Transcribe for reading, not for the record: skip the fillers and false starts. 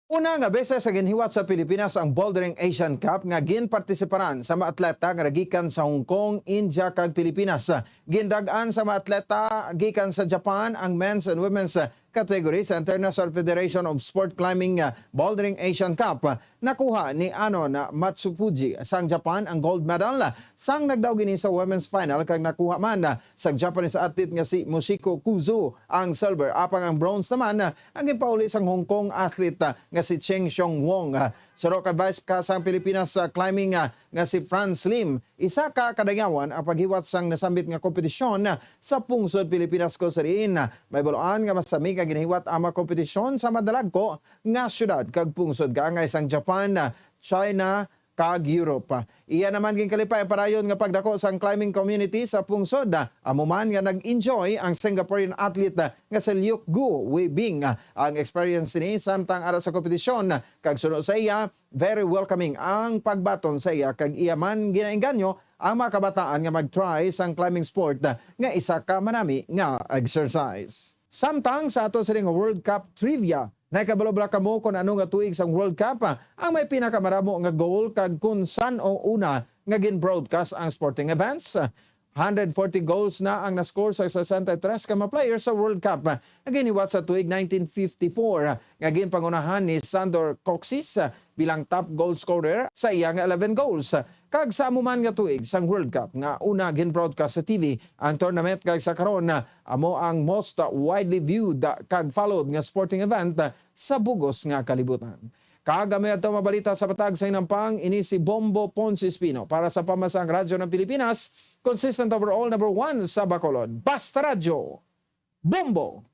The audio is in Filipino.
Una nga beses sa ginhiwat sa Pilipinas ang Bouldering Asian Cup nga ginpartisiparan sa mga atleta nga nagikan sa Hong Kong, India kag Pilipinas. Gindag-an sa mga atleta gikan sa Japan ang men's and women's category sa International Federation of Sport Climbing Bouldering Asian Cup. Nakuha ni Matsufuji sang Japan ang gold medal. Sang nagdaw gini sa women's final kag nakuha man sa Japanese athlete nga si Mushiko Kuzu ang silver, apang ang bronze naman ang gipauli sang Hong Kong athlete nga si Cheng Xiong Wong. Suro ka vice ka sang Pilipinas sa climbing nga si Franz Lim. Isa ka kadagyawan ang paghiwat sang nasambit nga kompetisyon sa pungsod Pilipinas ko sa riin. May buloan nga masami nga ginahiwat ang mga kompetisyon sa madalagko nga syudad kag pungsod kaangay sang Japan, China kag Europe. Iya naman ginkalipay parayon nga pagdako sang climbing community sa pungsod. Amo man nga nag-enjoy ang Singaporean athlete nga si Liuk Gu Weibing. Ang experience ni samtang ara sa kompetisyon kag sunod sa iya, very welcoming ang pagbaton sa iya kag iya man ginaengganyo ang mga kabataan nga mag-try sang climbing sport nga isa ka manami nga exercise. Samtang sa ato sa World Cup trivia, naikabalobla ka mo kung ano nga tuig sang World Cup ang may pinakamaramo nga goal kag kung san o una nga gin-broadcast ang sporting events. 140 goals na ang nascore sa 63 ka mga players sa World Cup. Giniwat sa tuig 1954 nga ginpangunahan ni Sandor Kocsis bilang top goal scorer sa iyang 11 goals. Kag sa amuman nga tuig sang World Cup nga una gin-broadcast sa TV ang tournament kag sa karon amo ang most widely viewed kag followed nga sporting event sa bugos nga kalibutan. Kagamay ato mabalita sa patag sa inampang ini si Bombo Ponce Espino para sa Pamansang Radyo ng Pilipinas, consistent overall number 1 sa Bacolod. Basta Radyo, Bombo!